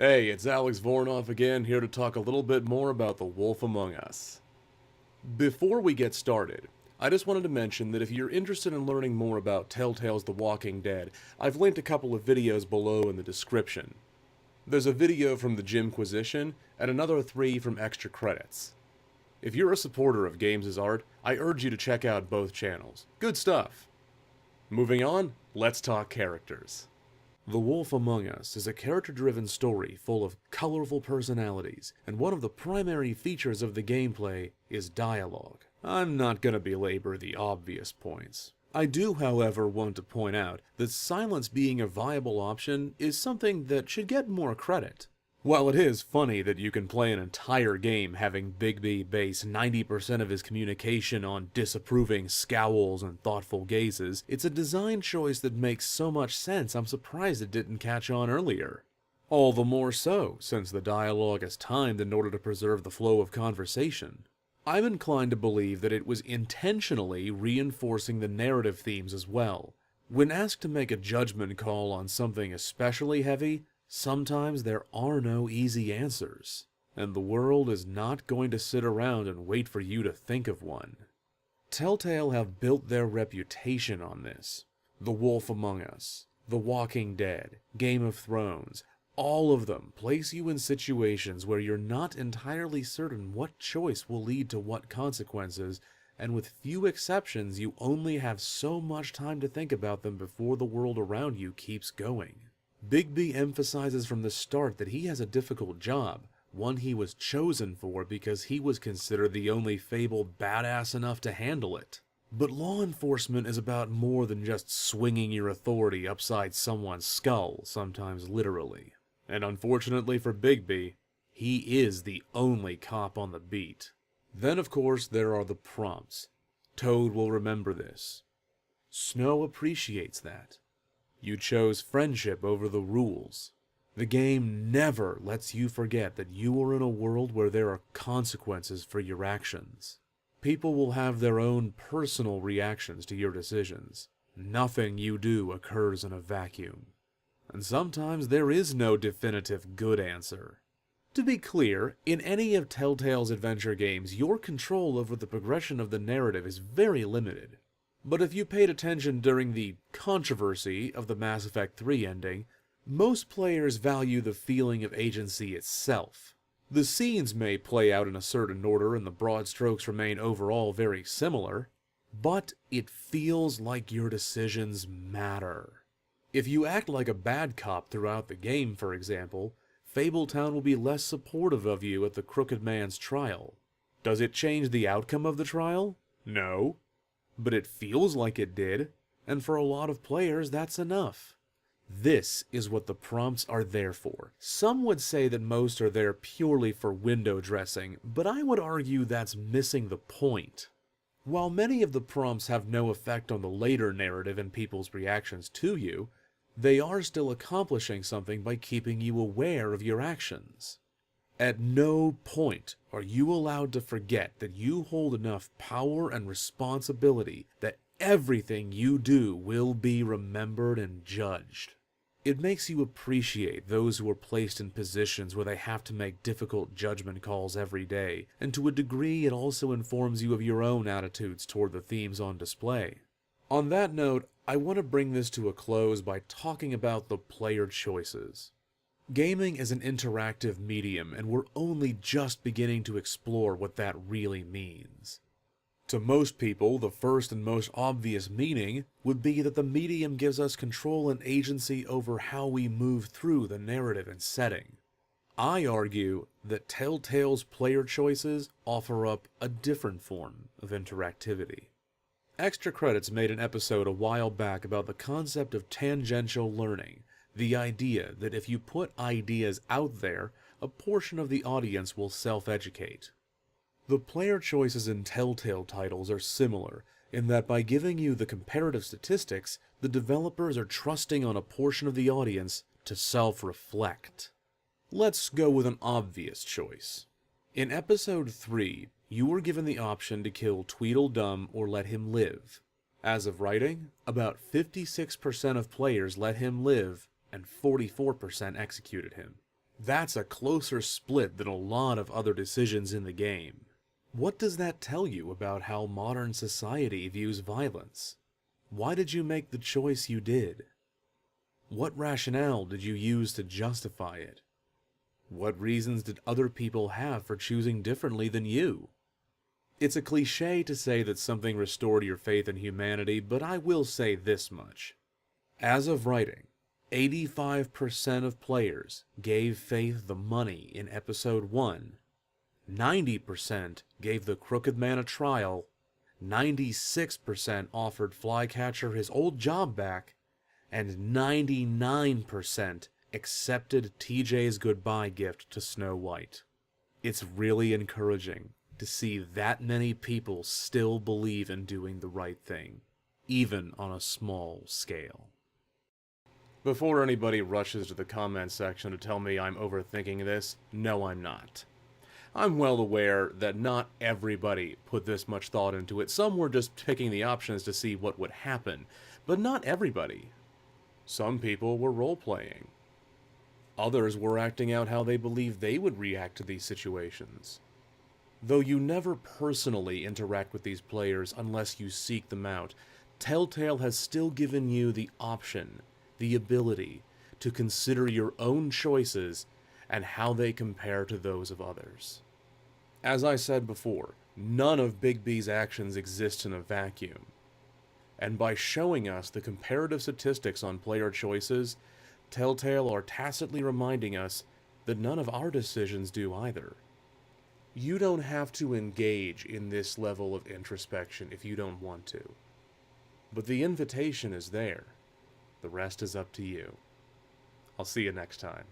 Hey, it's Alex Vornoff again, here to talk a little bit more about The Wolf Among Us. Before we get started, I just wanted to mention that if you're interested in learning more about Telltale's The Walking Dead, I've linked a couple of videos below in the description. There's a video from the Jimquisition, and another 3 from Extra Credits. If you're a supporter of games as art, I urge you to check out both channels. Good stuff! Moving on, let's talk characters. The Wolf Among Us is a character-driven story full of colorful personalities, and one of the primary features of the gameplay is dialogue. I'm not gonna belabor the obvious points. I do, however, want to point out that silence being a viable option is something that should get more credit. While it is funny that you can play an entire game having Bigby base 90% of his communication on disapproving scowls and thoughtful gazes, it's a design choice that makes so much sense I'm surprised it didn't catch on earlier. All the more so, since the dialogue is timed in order to preserve the flow of conversation. I'm inclined to believe that it was intentionally reinforcing the narrative themes as well. When asked to make a judgment call on something especially heavy, sometimes there are no easy answers, and the world is not going to sit around and wait for you to think of one. Telltale have built their reputation on this. The Wolf Among Us, The Walking Dead, Game of Thrones, all of them place you in situations where you're not entirely certain what choice will lead to what consequences, and with few exceptions you only have so much time to think about them before the world around you keeps going. Bigby emphasizes from the start that he has a difficult job, one he was chosen for because he was considered the only Fable badass enough to handle it. But law enforcement is about more than just swinging your authority upside someone's skull, sometimes literally. And unfortunately for Bigby, he is the only cop on the beat. Then of course there are the prompts. Toad will remember this. Snow appreciates that. You chose friendship over the rules. The game never lets you forget that you are in a world where there are consequences for your actions. People will have their own personal reactions to your decisions. Nothing you do occurs in a vacuum. And sometimes there is no definitive good answer. To be clear, in any of Telltale's adventure games, your control over the progression of the narrative is very limited. But if you paid attention during the controversy of the Mass Effect 3 ending, most players value the feeling of agency itself. The scenes may play out in a certain order and the broad strokes remain overall very similar, but it feels like your decisions matter. If you act like a bad cop throughout the game, for example, Fabletown will be less supportive of you at the Crooked Man's trial. Does it change the outcome of the trial? No. But it feels like it did, and for a lot of players that's enough. This is what the prompts are there for. Some would say that most are there purely for window dressing, but I would argue that's missing the point. While many of the prompts have no effect on the later narrative and people's reactions to you, they are still accomplishing something by keeping you aware of your actions. At no point are you allowed to forget that you hold enough power and responsibility that everything you do will be remembered and judged. It makes you appreciate those who are placed in positions where they have to make difficult judgment calls every day, and to a degree it also informs you of your own attitudes toward the themes on display. On that note, I want to bring this to a close by talking about the player choices. Gaming is an interactive medium, and we're only just beginning to explore what that really means. To most people, the first and most obvious meaning would be that the medium gives us control and agency over how we move through the narrative and setting. I argue that Telltale's player choices offer up a different form of interactivity. Extra Credits made an episode a while back about the concept of tangential learning, the idea that if you put ideas out there, a portion of the audience will self-educate. The player choices in Telltale titles are similar, in that by giving you the comparative statistics, the developers are trusting on a portion of the audience to self-reflect. Let's go with an obvious choice. In Episode 3, you were given the option to kill Tweedledum or let him live. As of writing, about 56% of players let him live, and 44% executed him. That's a closer split than a lot of other decisions in the game. What does that tell you about how modern society views violence? Why did you make the choice you did? What rationale did you use to justify it? What reasons did other people have for choosing differently than you? It's a cliche to say that something restored your faith in humanity, but I will say this much. As of writing, 85% of players gave Faith the money in Episode 1, 90% gave the Crooked Man a trial, 96% offered Flycatcher his old job back, and 99% accepted TJ's goodbye gift to Snow White. It's really encouraging to see that many people still believe in doing the right thing, even on a small scale. Before anybody rushes to the comment section to tell me I'm overthinking this, no, I'm not. I'm well aware that not everybody put this much thought into it. Some were just picking the options to see what would happen, but not everybody. Some people were role-playing. Others were acting out how they believed they would react to these situations. Though you never personally interact with these players unless you seek them out, Telltale has still given you the option, the ability, to consider your own choices and how they compare to those of others. As I said before, none of Big B's actions exist in a vacuum. And by showing us the comparative statistics on player choices, Telltale are tacitly reminding us that none of our decisions do either. You don't have to engage in this level of introspection if you don't want to. But the invitation is there. The rest is up to you. I'll see you next time.